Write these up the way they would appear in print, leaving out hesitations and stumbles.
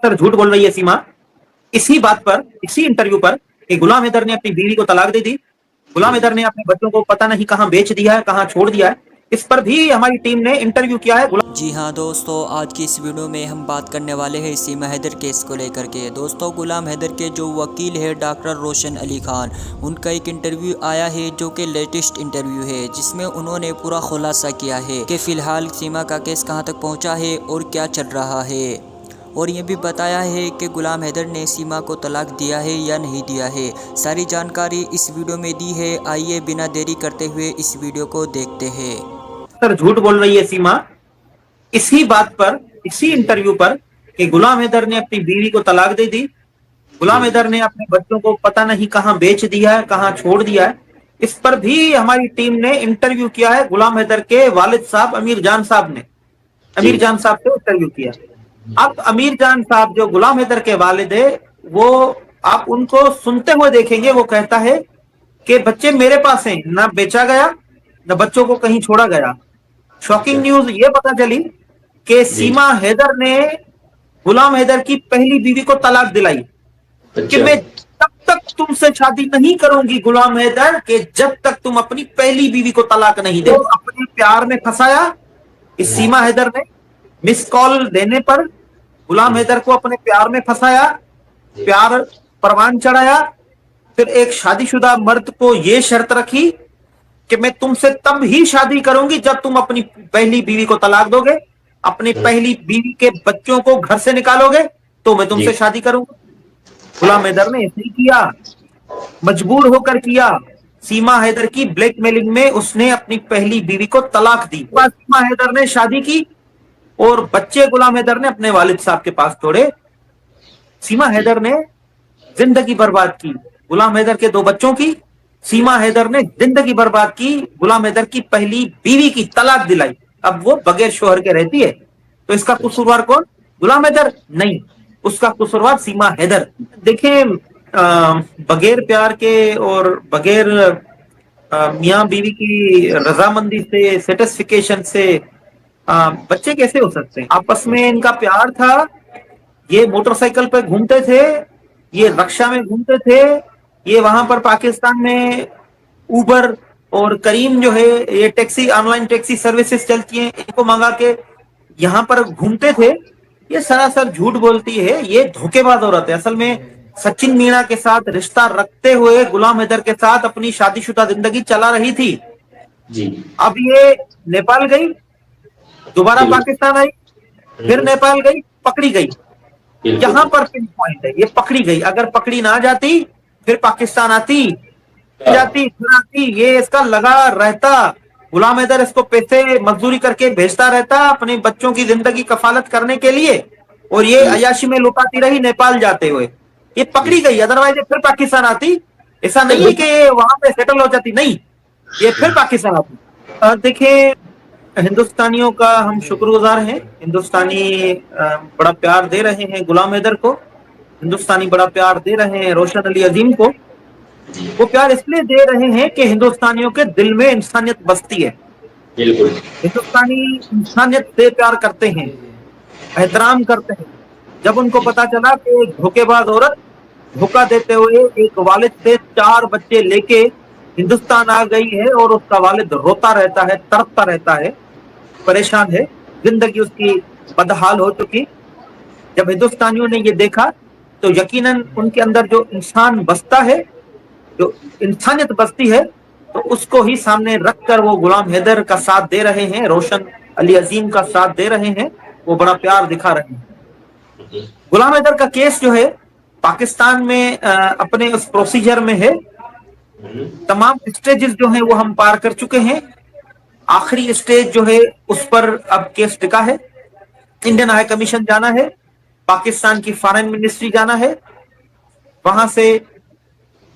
Sir झूठ बोल रही है सीमा इसी बात पर, इसी इंटरव्यू पर कि गुलाम हैदर ने अपनी बीवी को तलाक दे दी, गुलाम हैदर ने अपने बच्चों को पता नहीं कहां बेच दिया है, कहां छोड़ दिया है। इस पर भी हमारी टीम ने इंटरव्यू किया है। जी हाँ दोस्तों, आज की इस वीडियो में हम बात करने वाले हैं सीमा हैदर केस को लेकर के। दोस्तों, गुलाम हैदर के जो वकील है डॉक्टर रोशन अली खान, उनका एक इंटरव्यू आया है जो कि लेटेस्ट इंटरव्यू है, जिसमें उन्होंने पूरा खुलासा किया है कि फ़िलहाल सीमा का केस कहाँ तक पहुँचा है और क्या चल रहा है, और ये भी बताया है कि गुलाम हैदर ने सीमा को तलाक दिया है या नहीं दिया है। सारी जानकारी इस वीडियो में दी है। आइए बिना देरी करते हुए इस वीडियो को देखते हैं। सर झूठ बोल रही है सीमा इसी बात पर, इसी इंटरव्यू पर कि गुलाम हैदर ने अपनी बीवी को तलाक दे दी, गुलाम हैदर ने अपने बच्चों को पता नहीं कहां बेच दिया है, कहां छोड़ दिया है। इस पर भी हमारी टीम ने इंटरव्यू किया है। गुलाम हैदर के वालिद साहब अमीर जान साहब ने, अमीर जान साहब से इंटरव्यू किया। अब अमीर जान साहब जो गुलाम हैदर के वालिद है, वो आप उनको सुनते हुए देखेंगे। वो कहता है कि बच्चे मेरे पास हैं, ना बेचा गया ना बच्चों को कहीं छोड़ा गया। शॉकिंग न्यूज ये पता चली कि सीमा हैदर ने गुलाम हैदर की पहली बीवी को तलाक दिलाई कि मैं तब तक तुमसे शादी नहीं करूंगी गुलाम हैदर, कि जब तक तुम अपनी पहली बीवी को तलाक नहीं दे। अपने प्यार में फंसाया इस सीमा हैदर ने। मिस कॉल देने पर गुलाम हैदर को अपने प्यार में फंसाया, प्यार परवान चढ़ाया। फिर एक शादीशुदा मर्द को यह शर्त रखी कि मैं तुमसे तब ही शादी करूंगी जब तुम अपनी पहली बीवी को तलाक दोगे, अपनी पहली बीवी के बच्चों को घर से निकालोगे, तो मैं तुमसे शादी करूंगा। गुलाम हैदर ने ऐसे ही किया, मजबूर होकर किया। सीमा हैदर की ब्लैकमेलिंग में उसने अपनी पहली बीवी को तलाक दी। सीमा हैदर ने शादी की और बच्चे गुलाम हैदर ने अपने वालिद साहब के पास छोड़े। सीमा हैदर ने जिंदगी बर्बाद की गुलाम हैदर के 2 बच्चों की। सीमा हैदर ने जिंदगी बर्बाद की, गुलाम हैदर की पहली बीवी की तलाक दिलाई। अब वो बगैर शोहर के रहती है, तो इसका कसूरवार कौन? गुलाम हैदर नहीं, उसका कसूरवार सीमा हैदर। देखें, बगैर प्यार के और बगैर मियां बीवी की रजामंदी से, सेटिस्फिकेशन से बच्चे कैसे हो सकते हैं? आपस में इनका प्यार था। ये मोटरसाइकिल पे घूमते थे, ये रक्षा में घूमते थे, ये वहां पर पाकिस्तान में उबर और करीम जो है, ये टैक्सी, ऑनलाइन टैक्सी सर्विसेज चलती हैं, इनको मंगा के यहाँ पर घूमते थे। ये सरासर झूठ बोलती है, ये धोखेबाज औरत है। असल में सचिन मीणा के साथ रिश्ता रखते हुए गुलाम हैदर के साथ अपनी शादीशुदा जिंदगी चला रही थी जी। अब ये नेपाल गई, दोबारा पाकिस्तान आई, फिर नेपाल गई, पकड़ी गई। यहां पर पिन पॉइंट है, ये पकड़ी गई। अगर पकड़ी ना जाती, फिर पाकिस्तान आती, ये इसका लगा रहता। गुलाम हैदर इसको पैसे मजदूरी करके भेजता रहता अपनी बच्चों की जिंदगी कफालत करने के लिए, और ये अयाशी में लुटाती रही नेपाल जाते हुए। ये पकड़ी गई, अदरवाइज फिर पाकिस्तान आती। ऐसा नहीं है कि ये वहां पे सेटल हो जाती, नहीं, ये फिर पाकिस्तान आती। देखिए, हिंदुस्तानियों का हम शुक्रगुजार हैं। हिंदुस्तानी बड़ा प्यार दे रहे हैं गुलाम हैदर को, हिंदुस्तानी बड़ा प्यार दे रहे हैं रोशन अली अजीम को। वो प्यार इसलिए दे रहे हैं कि हिंदुस्तानियों के दिल में इंसानियत बसती है। बिल्कुल, हिंदुस्तानी इंसानियत से प्यार करते हैं, एहतराम करते हैं। जब उनको पता चला कि एक धोखेबाज औरत धोखा देते हुए एक वालिद से 4 बच्चे लेके हिंदुस्तान आ गई है, और उसका वालिद रोता रहता है, तड़पता रहता है, परेशान है, जिंदगी उसकी बदहाल हो चुकी। जब हिंदुस्तानियों ने ये देखा तो यकीनन उनके अंदर जो इंसान बसता है, जो इंसानियत बसती है, तो उसको ही सामने रखकर वो गुलाम हैदर का साथ दे रहे हैं, रोशन अली अजीम का साथ दे रहे हैं, वो बड़ा प्यार दिखा रहे हैं। गुलाम हैदर का केस जो है पाकिस्तान में अपने उस प्रोसीजर में है। तमाम स्टेजेस जो हैं वो हम पार कर चुके हैं। आखिरी स्टेज जो है उस पर अब केस टिका है। इंडियन हाई कमीशन जाना है, पाकिस्तान की फॉरेन मिनिस्ट्री जाना है, वहां से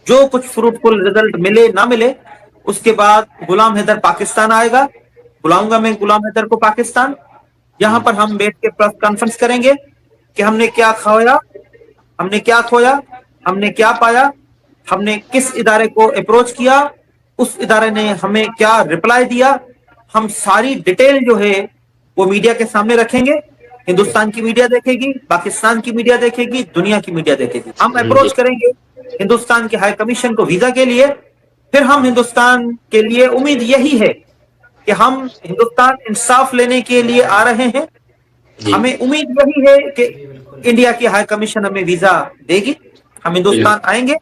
जो कुछ फ्रूटफुल रिजल्ट मिले ना मिले, उसके बाद गुलाम हैदर पाकिस्तान आएगा। बुलाऊंगा मैं गुलाम हैदर को पाकिस्तान। यहां पर हम बैठ के प्रेस कॉन्फ्रेंस करेंगे कि हमने क्या खोया, हमने क्या खोया, हमने क्या पाया, हमने किस इदारे को अप्रोच किया, उस इदारे ने हमें क्या रिप्लाई दिया। हम सारी डिटेल जो है वो मीडिया के सामने रखेंगे, हिंदुस्तान की मीडिया देखेगी, पाकिस्तान की मीडिया देखेगी, दुनिया की मीडिया देखेगी। हम अप्रोच करेंगे हिंदुस्तान के हाई कमीशन को वीजा के लिए। फिर हम हिंदुस्तान के लिए उम्मीद यही है कि हम हिंदुस्तान इंसाफ लेने के लिए आ रहे हैं। हमें उम्मीद यही है कि इंडिया की हाई कमीशन हमें वीजा देगी, हम हिंदुस्तान आएंगे,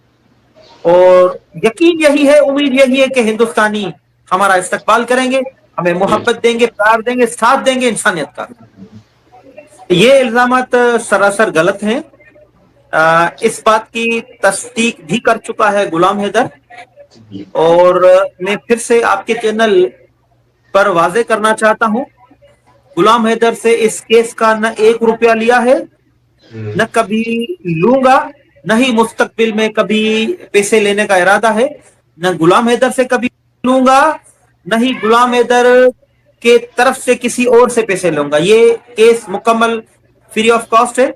और यकीन यही है, उम्मीद यही है कि हिंदुस्तानी हमारा इस्तकबाल करेंगे, हमें मोहब्बत देंगे, प्यार देंगे, साथ देंगे इंसानियत का। ये इल्जामात सरासर गलत हैं। इस बात की तस्दीक भी कर चुका है गुलाम हैदर, और मैं फिर से आपके चैनल पर वाजे करना चाहता हूं, गुलाम हैदर से इस केस का न 1 रुपया लिया है, न कभी लूंगा, न ही मुस्तकबिल में कभी पैसे लेने का इरादा है। न गुलाम हैदर से कभी लूंगा, न ही गुलाम हैदर के तरफ से किसी और से पैसे लूंगा। ये केस मुकम्मल फ्री ऑफ कॉस्ट है,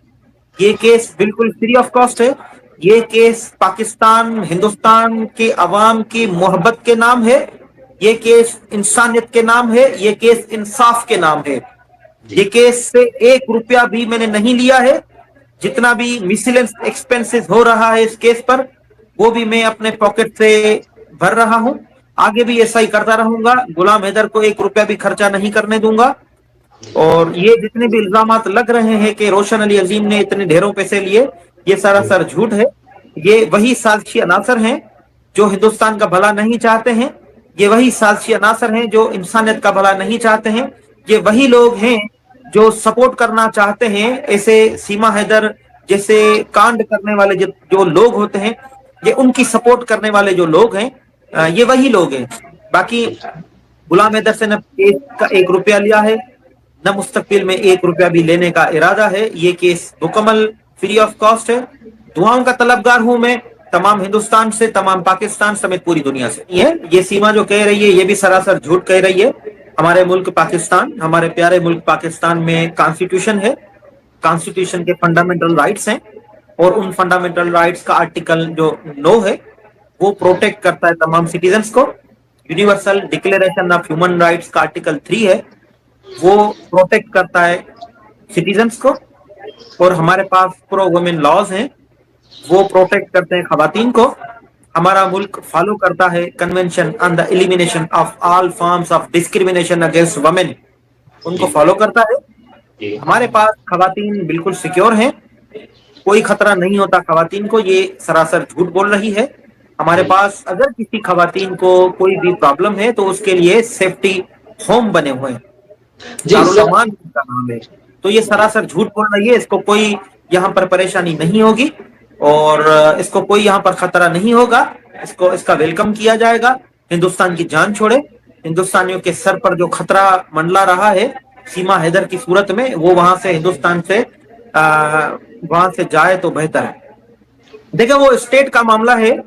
ये केस बिल्कुल फ्री ऑफ कॉस्ट है। ये केस पाकिस्तान हिंदुस्तान के अवाम की मोहब्बत के नाम है, ये केस इंसानियत के नाम है, ये केस इंसाफ के नाम है। ये केस से 1 रुपया भी मैंने नहीं लिया है। जितना भी मिसलेनियस एक्सपेंसेस हो रहा है इस केस पर, वो भी मैं अपने पॉकेट से भर रहा हूं, आगे भी ऐसा ही करता रहूंगा। गुलाम हैदर को 1 रुपया भी खर्चा नहीं करने दूंगा। और ये जितने भी इल्जामात लग रहे हैं कि रोशन अली अजीम ने इतने ढेरों पैसे लिए, ये सरासर झूठ है। ये वही साजिशी अनासर हैं जो हिंदुस्तान का भला नहीं चाहते हैं, ये वही साजिशी अनासर हैं जो इंसानियत का भला नहीं चाहते हैं, ये वही लोग हैं जो सपोर्ट करना चाहते हैं ऐसे सीमा हैदर जैसे कांड करने वाले जो लोग होते हैं, ये उनकी सपोर्ट करने वाले जो लोग हैं, ये वही लोग हैं। बाकी गुलाम हैदर से न केस का 1 रुपया लिया है, न मुस्तकबिल में 1 रुपया भी लेने का इरादा है। ये केस मुकम्मल फ्री ऑफ कॉस्ट है। दुआओं का तलबगार हूं मैं तमाम हिंदुस्तान से, तमाम पाकिस्तान समेत पूरी दुनिया से। ये सीमा जो कह रही है ये भी सरासर झूठ कह रही है। हमारे मुल्क पाकिस्तान, हमारे प्यारे मुल्क पाकिस्तान में कॉन्स्टिट्यूशन है, कॉन्स्टिट्यूशन के फंडामेंटल राइट्स हैं, और उन फंडामेंटल राइट्स का आर्टिकल जो 9 है वो प्रोटेक्ट करता है तमाम सिटीजन्स को। Universal declaration of human rights का आर्टिकल 3 है, वो प्रोटेक्ट करता है सिटीजन्स को। और हमारे पास प्रो वुमेन लॉज हैं, वो प्रोटेक्ट करते हैं खवातीन को। हमारा मुल्क फॉलो करता है convention on the elimination of all forms of discrimination against women, उनको फॉलो करता है। हमारे पास खवातीन बिल्कुल सिक्योर हैं, कोई खतरा नहीं होता खवातीन को, ये सरासर झूठ बोल रही है। हमारे पास अगर किसी खवातीन को कोई भी प्रॉब्लम है तो उसके लिए सेफ्टी होम बने हुए हैं, दारुल-अमान का नाम है। तो ये सरासर झूठ बोल रही है, इसको कोई यहाँ पर परेशानी नहीं होगी और इसको कोई यहाँ पर खतरा नहीं होगा। इसका वेलकम किया जाएगा। हिंदुस्तान की जान छोड़े, हिंदुस्तानियों के सर पर जो खतरा मंडला रहा है सीमा हैदर की सूरत में, वो वहां से हिंदुस्तान से वहां से जाए तो बेहतर है। देखिए वो स्टेट का मामला है,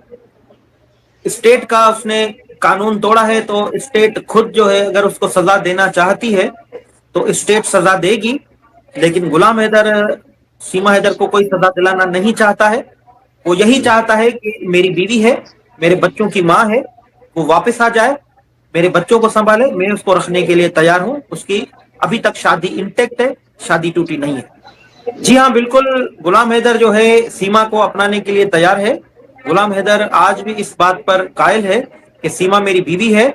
स्टेट का उसने कानून तोड़ा है, तो स्टेट खुद जो है अगर उसको सजा देना चाहती है तो स्टेट सजा देगी। लेकिन गुलाम हैदर सीमा हैदर को कोई सजा दिलाना नहीं चाहता है। वो यही चाहता है कि मेरी बीवी है, मेरे बच्चों की माँ है, वो वापस आ जाए, मेरे बच्चों को संभाले, मैं उसको रखने के लिए तैयार हूं। उसकी अभी तक शादी इंटेक्ट है, शादी टूटी नहीं है। जी हाँ, बिल्कुल गुलाम हैदर जो है सीमा को अपनाने के लिए तैयार है। गुलाम हैदर आज भी इस बात पर कायल है कि सीमा मेरी बीवी है,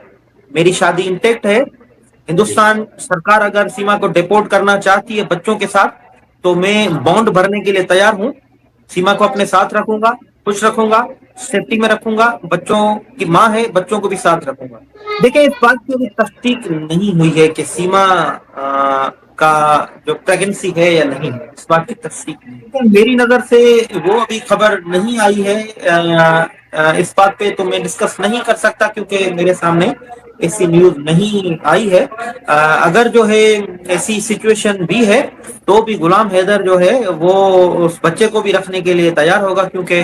मेरी शादी इंटेक्ट है। हिंदुस्तान सरकार अगर सीमा को डिपोर्ट करना चाहती है बच्चों के साथ, तो मैं बॉन्ड भरने के लिए तैयार हूं। सीमा को अपने साथ रखूंगा, खुश रखूंगा, सेफ्टी में रखूंगा, बच्चों की माँ है, बच्चों को भी साथ रखूंगा। देखिए इस बात की अभी तस्दीक नहीं हुई है कि सीमा का जो प्रेगनेंसी है या नहीं है, इस बात की तस्दीक नहीं। तो मेरी नजर से वो अभी खबर नहीं आई है। इस बात पे तो मैं डिस्कस नहीं कर सकता क्योंकि मेरे सामने ऐसी न्यूज नहीं आई है। अगर जो है ऐसी सिचुएशन भी है तो भी गुलाम हैदर जो है वो उस बच्चे को भी रखने के लिए तैयार होगा, क्योंकि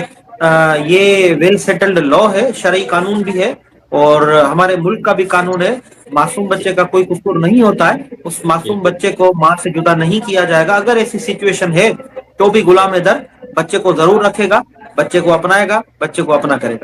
ये वेल सेटल्ड लॉ है, शरई कानून भी है और हमारे मुल्क का भी कानून है। मासूम बच्चे का कोई कसूर नहीं होता है, उस मासूम बच्चे को माँ से जुदा नहीं किया जाएगा। अगर ऐसी सिचुएशन है तो भी गुलाम हैदर बच्चे को जरूर रखेगा, बच्चे को अपनाएगा, बच्चे को अपना करेगा।